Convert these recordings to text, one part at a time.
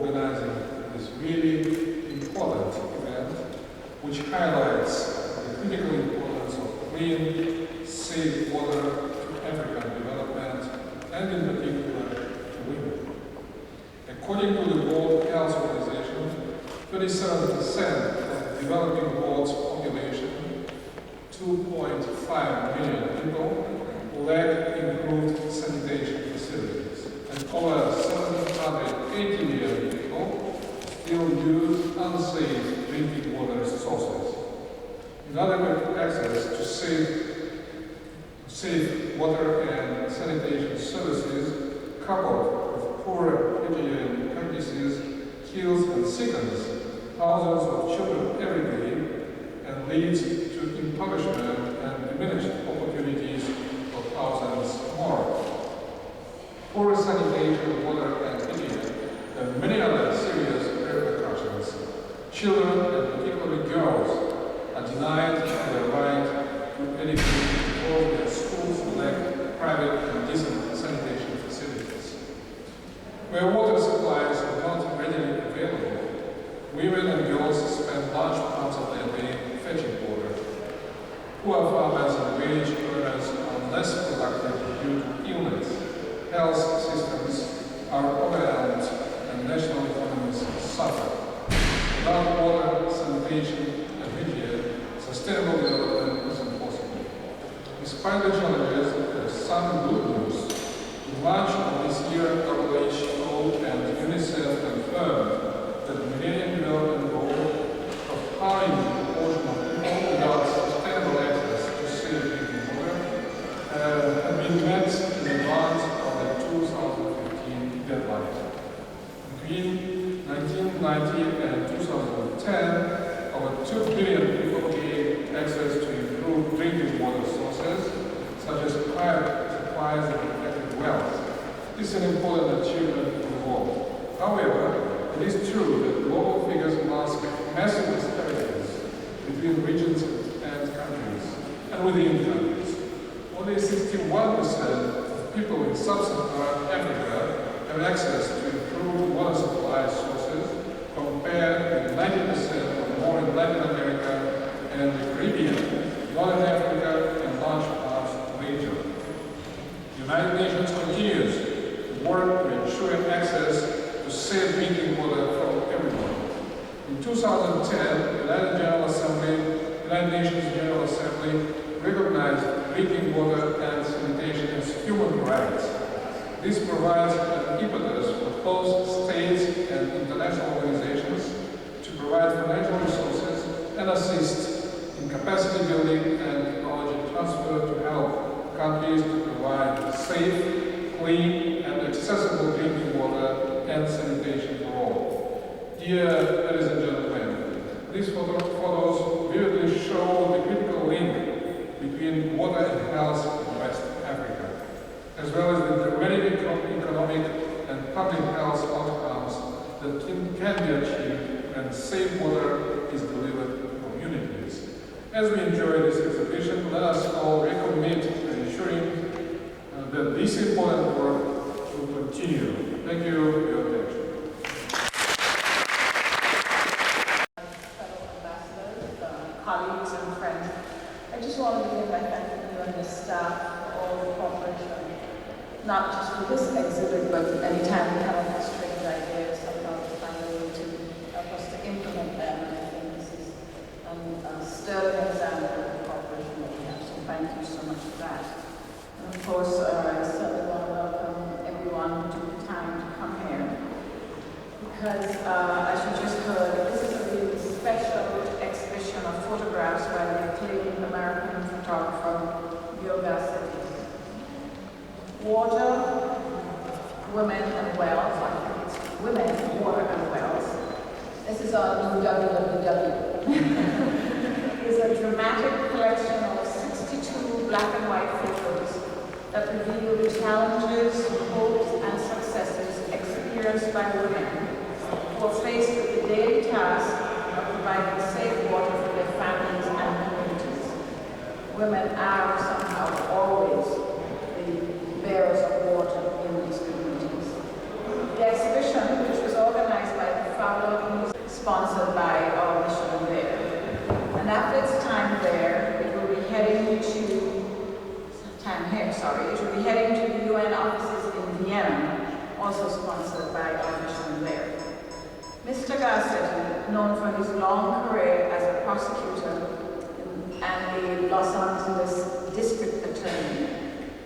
organizing this really important event, which highlights the critical importance of clean, safe water to African development, and in particular to women. According to the World Health Organization, 37% of the developing world's population, 2.5 million people, lack improved sanitation facilities, and over 780 million people still use unsafe drinking water sources. Inadequate access to safe water and sanitation services, coupled with poor hygiene practices, kills and sickens thousands of children every day and leads to impoverishment and diminished opportunities for thousands more. Poor sanitation of water and hygiene have many other serious repercussions. Children, and particularly girls, are denied their right to education because their schools lack private and decent sanitation facilities. Where water supplies are not readily available, women and girls spend large parts of their day fetching water. Poor farmers and wage earners are less productive due to illness. Health systems are overwhelmed and national economies suffer. Without water, sanitation, and hygiene, sustainable development is impossible. Despite the challenges, there is some good news. In March of this year, WHO and UNICEF confirmed that the Millennium Development Goal of halving the proportion of people without sustainable access to safe drinking water have been met in advance of the 2015 deadline. Between 1990 and 2010, over 2 billion people gained access to improved drinking water sources, such as private supplies and protected wells. This is an important achievement for the world. However, it is true that global figures mask massive disparities between regions and countries, and within countries. Only 61% of people in sub-Saharan Africa have access to improved water supply sources, compared with 90% or more in Latin America and the Caribbean, Northern Africa, and large parts of Asia. The United Nations continues to work to ensure access to safe drinking water for everyone. In 2010, the United Nations General Assembly recognized drinking water and sanitation as human rights. This provides an impetus for both states and international organizations to provide financial resources and assist in capacity building and technology transfer to help countries to provide safe, clean, and accessible drinking water and sanitation for all. Dear ladies and gentlemen, these photos vividly show the critical link between water and health in West Africa, as well as the dramatic economic and public health outcomes that can be achieved when safe water is delivered to communities. As we enjoy this exhibition, let us all recommit to ensuring that this important work will continue. Thank you for your attention. Fellow ambassadors, colleagues and friends, I just want to begin by thanking you and the staff for all the cooperation, not just for this exhibit, but anytime we come up with strange ideas, somehow to find a way to help us to implement them. And I think this is a sterling example of the cooperation that we have. So thank you so much for that. And of course, I certainly want to welcome everyone who took the time to come here. Because, as you just heard, this is a really special exhibition of photographs by the acclaimed American photographer, City. Water, women, and wells. I think it's women, water, and wells. This is our new WWW. It's a dramatic collection of 62 black and white photos that reveal the challenges, hopes, and successes experienced by women who are faced with the daily task of providing safe water for their families and communities. Women are somehow always the bearers of water in these communities. The exhibition, which was organized by it will be heading to the UN offices in Vienna, also sponsored by our mission there. Mr. Kassym, known for his long career as a prosecutor and a Los Angeles district attorney,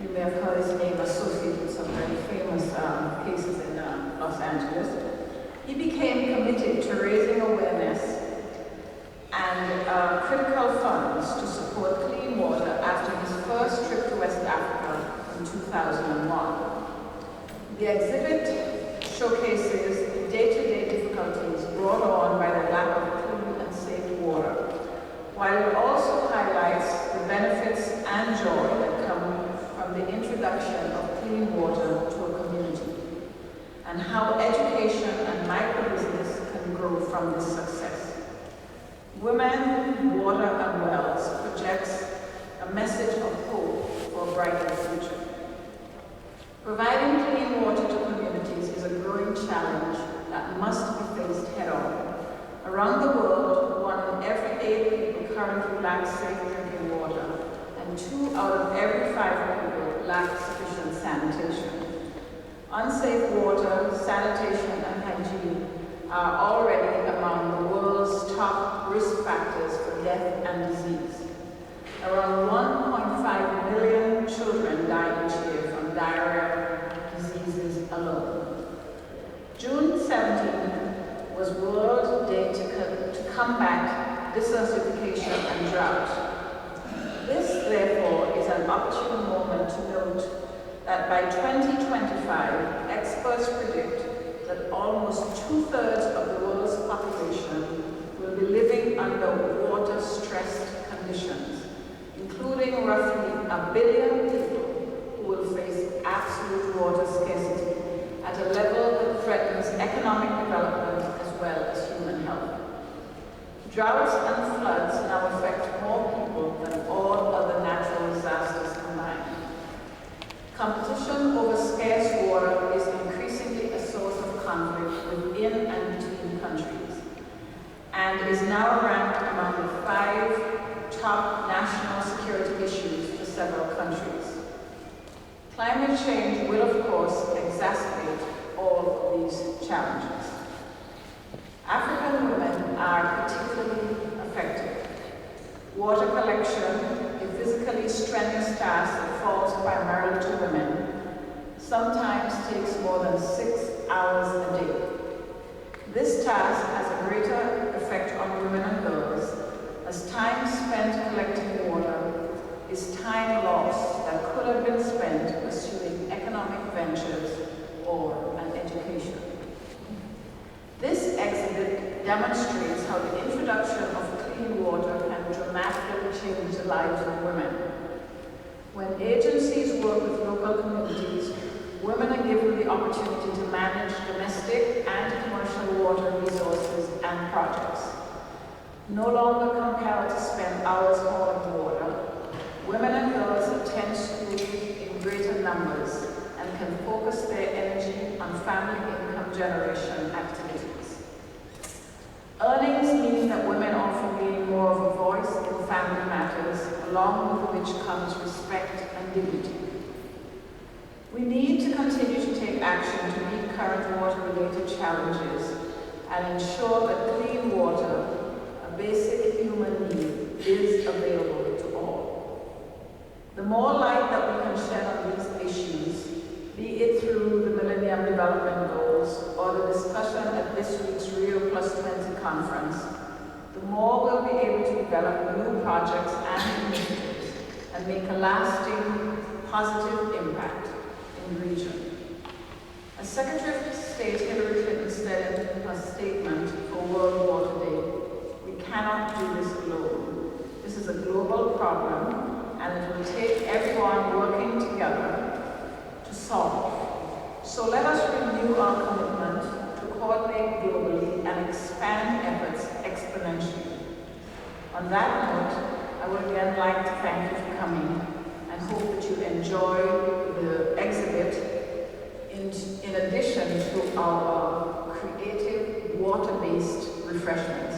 you may have heard his name associated with some very famous cases in Los Angeles, he became committed to raising awareness and critical funds to support clean water after his first trip to West Africa in 2001. The exhibit showcases the day-to-day difficulties brought on by the lack of clean and safe water, while it also highlights the benefits and joy that come from the introduction of clean water to a community, and how education and microbusiness can grow from this success. Women, Water and Wells projects a message of hope for a brighter future. Providing clean water to communities is a growing challenge that must be faced head-on. Around the world, 1 in every 8 people currently lack safe drinking water, and 2 out of every 5 people lack sufficient sanitation. Unsafe water, sanitation, and hygiene are already among the world's top risk factors for death and disease. Around 1.5 million children die each year from diarrhea diseases alone. June 17 was World Day to combat desertification and drought. This, therefore, is an opportune moment to note that by 2025, experts predict that almost 2/3 of the world's population will be living under water-stressed conditions, including roughly 1 billion people who will face absolute water scarcity at a level that threatens economic development as well as human health. Droughts and floods now affect more people than all other natural disasters combined. Competition over scarce water is increasingly a source of conflict within and between countries, and is now ranked among the 5 top national security issues for several countries. Climate change will, of course, exacerbate all of these challenges. African women are particularly affected. Water collection, a physically strenuous task that falls primarily to women, sometimes takes more than 6 hours a day. This task has a greater effect on women and girls, as time spent collecting water is time lost that could have been spent pursuing economic ventures or an education. This exhibit demonstrates how the introduction of clean water can dramatically change the lives of women. When agencies work with local communities, women are given the opportunity to manage domestic and commercial water resources and projects. No longer compelled to spend hours hauling water, women and girls attend schools in greater numbers and can focus their energy on family income generation activities. Earnings mean that women often gain more of a voice in family matters, along with which comes respect and dignity. We need to continue to take action to meet current water-related challenges and ensure that clean water, a basic human need, is available to all. The more light that we can shed on these issues, be it through the Millennium Development Goals or the discussion at this week's Rio +20 conference, the more we'll be able to develop new projects and initiatives and make a lasting, positive impact in the region. As Secretary of State Hillary Clinton said in her statement for World Water Day, we cannot do this alone. This is a global problem, and it will take everyone working together to solve. So let us renew our commitment to coordinate globally and expand efforts exponentially. On that note, I would again like to thank you for coming and hope that you enjoy the exhibit in addition to our creative water-based refreshments.